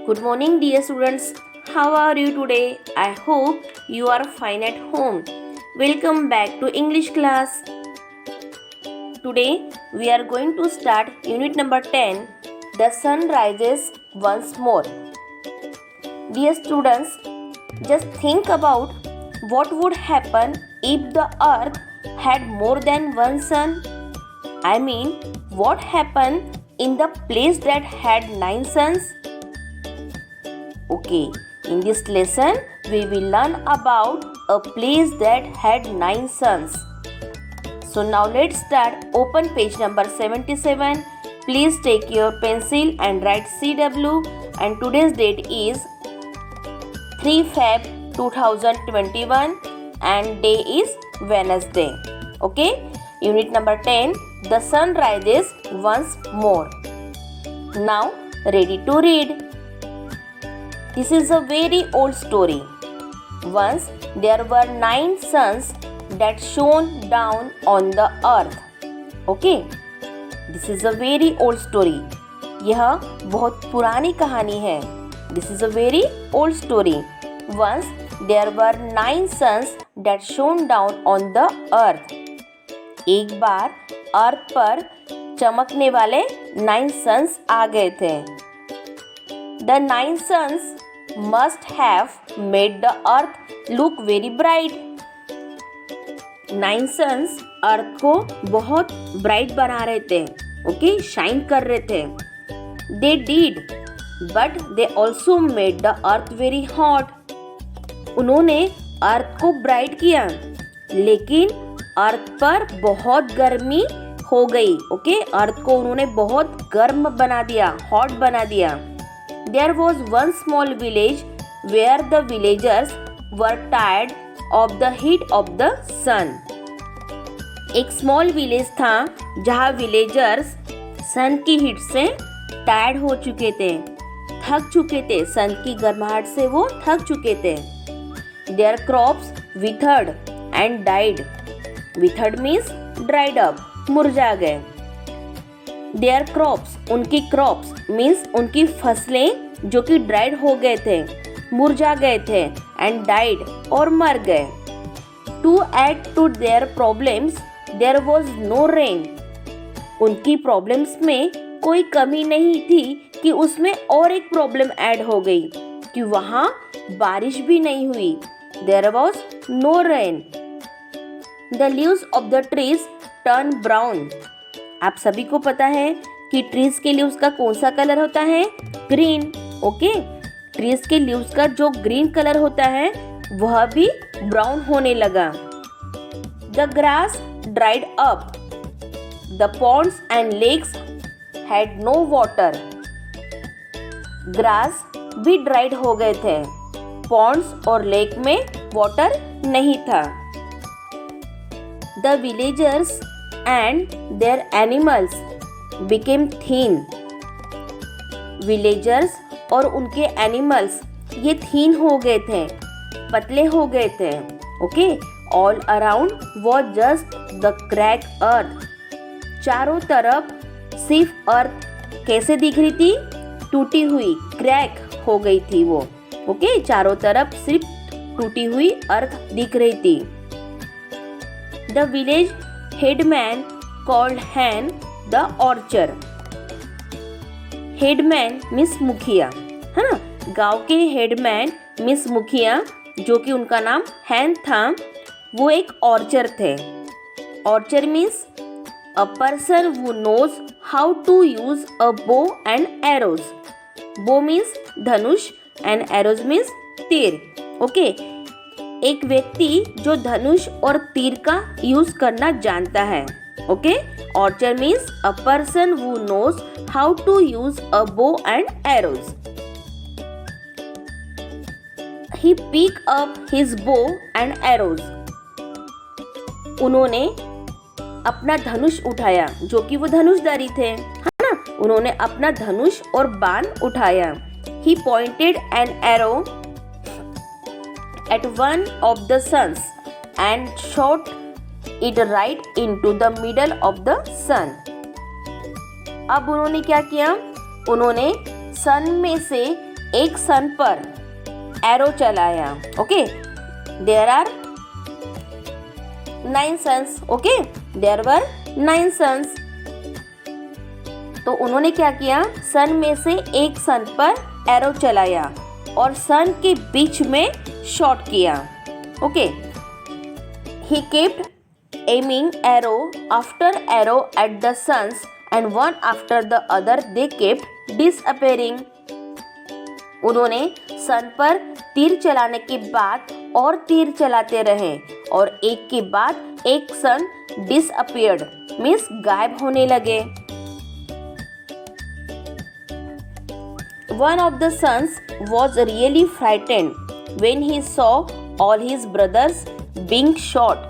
Good morning, dear students. How are you today? I hope you are fine at home. Welcome back to English class. Today we are going to start unit number 10. The sun rises once more. Dear students, just think about what would happen if the earth had more than one sun. I mean, what happened in the place that had 9 suns? Okay, in this lesson we will learn about a place that had 9 suns. So now let's start. Open page number 77. Please take your pencil and write CW, and today's date is 3 Feb 2021 and day is Wednesday. Okay, unit number 10. The sun rises once more. Now ready to read. This is a very old story. Once there were 9 suns that shone down on the earth. Okay, this is a very old story. यह बहुत पुरानी कहानी है. This is a very old story. Once there were 9 suns that shone down on the earth. एक बार अर्थ पर चमकने वाले 9 sons आ गए थे. The 9 suns must have made the earth look very bright. 9 suns अर्थ को बहुत ब्राइट बना रहे थे. ओके, शाइन कर रहे थे. They did, but they also made the earth very hot. उन्होंने अर्थ को ब्राइट किया, लेकिन अर्थ पर बहुत गर्मी हो गई. ओके, अर्थ को उन्होंने बहुत गर्म बना दिया, हॉट बना दिया. There was one small village where the villagers were tired of the heat of the sun. एक small village था जहाँ villagers sun की heat से tired हो चुके थे, थक चुके थे. sun की गर्माहट से वो थक चुके थे. Their crops withered and died. Withered means dried up, मुरझा गए. Their crops, उनकी crops means उनकी फसलें जो कि ड्राइड हो गए थे, मुरझा गए थे. एंड डाइड और मर गए. To add to their problems there was no rain. उनकी प्रॉब्लम्स में कोई कमी नहीं थी कि उसमें और एक प्रॉब्लम ऐड हो गई कि वहाँ बारिश भी नहीं हुई. There was no rain. The leaves of the trees turn brown. आप सभी को पता है कि ट्रीज के लीव्स का कौन सा कलर होता है? ग्रीन. ओके, ट्रीज के लीव्स का जो ग्रीन कलर होता है वह भी ब्राउन होने लगा. The grass dried up. The ponds and lakes had no water. Grass भी ड्राइड हो गए थे. पॉन्ड्स और लेक में वाटर नहीं था. The villagers and their animals became thin. Villagers और उनके animals ये thin हो गए थे, पतले हो गए थे. Okay, all around was just the cracked earth. चारों तरफ सिर्फ अर्थ कैसे दिख रही थी? टूटी हुई, क्रैक हो गई थी वो. Okay, चारों तरफ सिर्फ टूटी हुई अर्थ दिख रही थी. The village headman called Hen the archer. Headman miss मुखिया, है ना. गांव के हेडमैन मिस मुखिया जो कि उनका नाम हैन था, वो एक ऑर्चर थे. Archer means a person who knows how to use a bow and arrows. Bow means धनुष एंड एरोज मीन्स तीर. ओके, एक व्यक्ति जो धनुष और तीर का यूज करना जानता है. Okay, archer means a person who knows how to use a bow and arrows. He pick up his bow and arrows. उन्होंने अपना धनुष उठाया, जो कि वो धनुषधारी थे, है ना. उन्होंने अपना धनुष और बाण उठाया. He pointed an arrow at one of the suns and shot it right into the middle of the sun. अब उन्होंने क्या किया? उन्होंने सन में से एक सन पर एरो चलाया. Okay, there are 9 sons. Okay, there were 9 sons. तो उन्होंने क्या किया, सन में से एक सन पर एरो चलाया और सन के बीच में शॉट किया. Okay, he kept aiming arrow after arrow at the sons and one after the other they kept disappearing. उन्होंने सन पर तीर चलाने के बाद और तीर चलाते रहे और एक के बाद एक सन disappeared मीन्स गायब होने लगे. One of the sons was really frightened when he saw all his brothers being shot.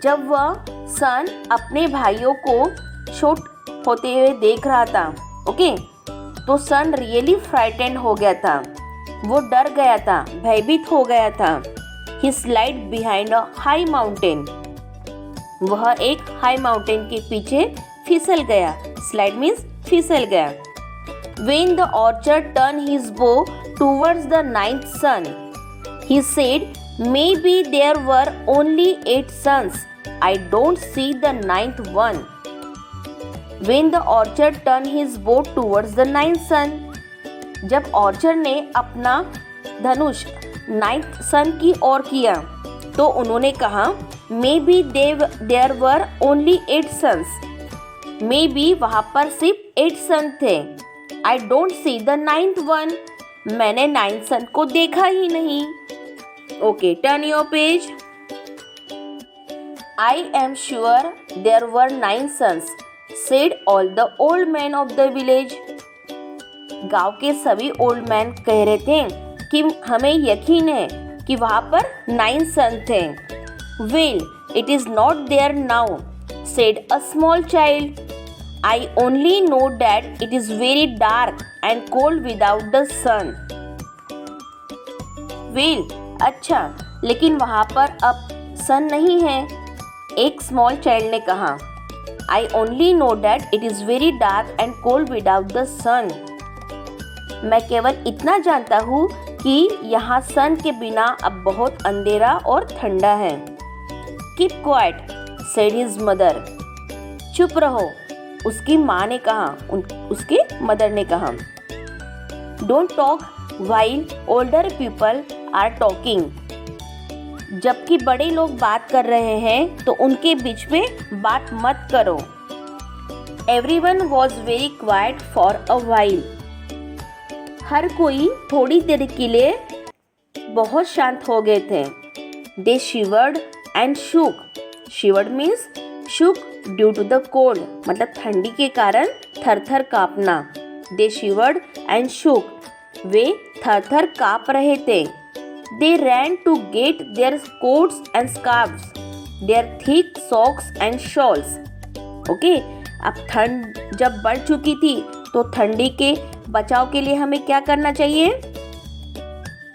जब वह सन अपने भाइयों को शूट होते हुए देख रहा था. ओके, तो सन रियली फ्राइटेंड हो गया था, वो डर गया था, भयभीत हो गया था. He slide behind a high mountain. वह एक हाई माउंटेन के पीछे फिसल गया. स्लाइड मीन्स फिसल गया. When the archer turned his bow towards the 9th son, he said, maybe there were only 8 sons. I don't see the 9th one. When the archer turned his bow towards the 9th son, जब Archer ने अपना धनुष 9th सन की ओर किया तो उन्होंने कहा, maybe there were only 8 sons. Maybe वहाँ पर सिर्फ 8 सन थे. I don't see the 9th one. मैंने 9th सन को देखा ही नहीं. Okay, turn your page. I am sure there were 9 sons, said all the old men of the village. गांव के सभी ओल्ड मैन कह रहे थे कि हमें यकीन है कि वहाँ पर 9 सन थे. Well, it is not there now, said a small child. I only know that it is very dark and cold without the sun. Well, अच्छा, लेकिन वहाँ पर अब सन नहीं है. एक स्मॉल चाइल्ड ने कहा, I only know that it is very dark and cold without the sun. मैं केवल इतना जानता हूँ कि यहाँ सन के बिना अब बहुत अंधेरा और ठंडा है. Keep quiet, said his mother. चुप रहो, उसकी माँ ने कहा, उसके मदर ने कहा. Don't talk while older people are talking. जबकि बड़े लोग बात कर रहे हैं तो उनके बीच में बात मत करो. Everyone was very quiet for a while. हर कोई थोड़ी देर के लिए बहुत शांत हो गए थे. They shivered and shook. Shivered means shook due to the cold, मतलब ठंडी के कारण थर-थर कांपना. They shivered and shook. वे थर-थर कांप रहे थे. They ran to get their coats and scarves, their thick socks and shawls. Okay, अब ठंड जब बढ़ चुकी थी तो ठंडी के बचाव के लिए हमें क्या करना चाहिए?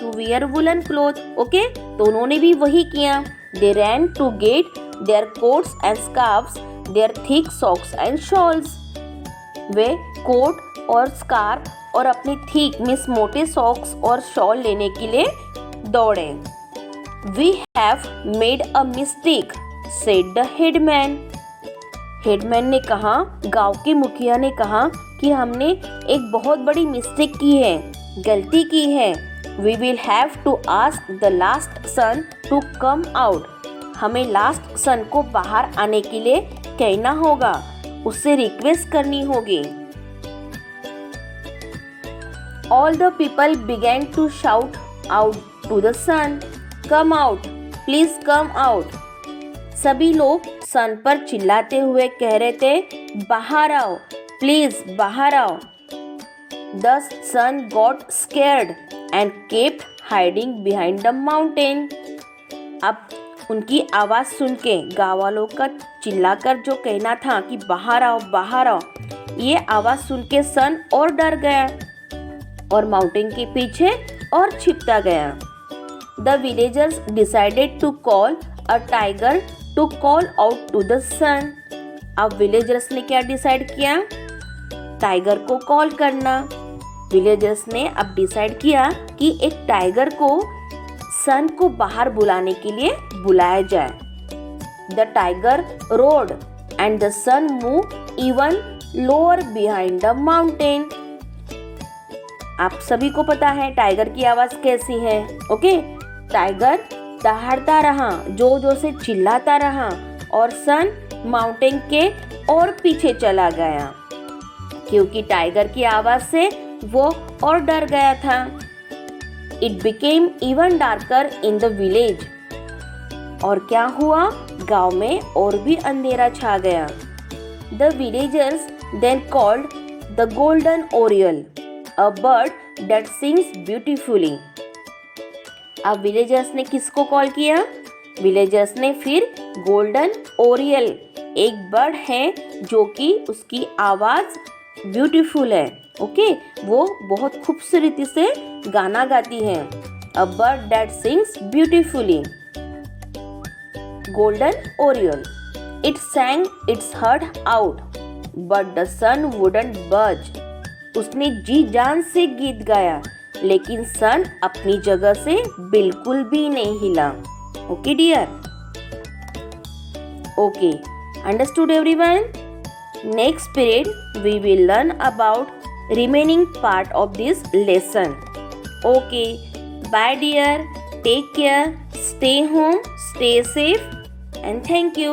To wear woolen cloth. Okay, तो उन्होंने भी वही किया. They ran to get their coats and scarves, their thick socks and shawls. वे कोट और स्कार्फ और अपने थिक मीन्स मोटे सॉक्स और शॉल लेने के लिए दौड़े. We have made a mistake, said the headman. Headman ने कहा, गांव के मुखिया ने कहा कि हमने एक बहुत बड़ी मिस्टेक की है, गलती की है. We will have to ask the last son to come out. हमें लास्ट सन को बाहर आने के लिए कहना होगा, उससे रिक्वेस्ट करनी होगी. All the people began to shout out to the sun, come out, please come out. सभी लोग सन पर चिल्लाते हुए कह रहे थे, बाहर आओ, प्लीज बाहर आओ. The sun got scared and kept hiding behind the mountain. अब उनकी आवाज़ सुन के गाँव वालों का चिल्लाकर जो कहना था कि बाहर आओ बाहर आओ, ये आवाज़ सुन के सन और डर गया और माउंटेन के पीछे और छिपता गया. The villagers decided to call a tiger to call out to the sun. अब विलेजर्स ने क्या डिसाइड किया? टाइगर को कॉल करना. विलेजर्स ने अब डिसाइड किया कि एक टाइगर को सन को बाहर बुलाने के लिए बुलाया जाए। The tiger roared and the sun move even lower behind the mountain. आप सभी को पता है टाइगर की आवाज कैसी है। ओके, टाइगर दहाड़ता रहा, जोर से चिल्लाता रहा और सन माउंटेन के और पीछे चला गया, क्योंकि टाइगर की आवाज से वो और डर गया था। It became even darker in the village. और क्या हुआ, गांव में और भी अंधेरा छा गया। The villagers then called the golden oriole, a bird that sings beautifully. अब विलेजर्स ने किसको कॉल किया? विलेजर्स ने फिर गोल्डन ओरियल, एक बर्ड है जो कि उसकी आवाज ब्यूटीफुल है। ओके, वो बहुत खूबसूरती से गाना गाती है। अ bird that sings beautifully, golden Oryol. It sang its heart out, but the sun wouldn't budge. उसने जी जान से गीत गाया, लेकिन सन अपनी जगह से बिल्कुल भी नहीं हिला। Okay dear, okay, understood everyone? Next period we will learn about remaining part of this lesson. Okay, bye dear, take care, stay home, stay safe and thank you.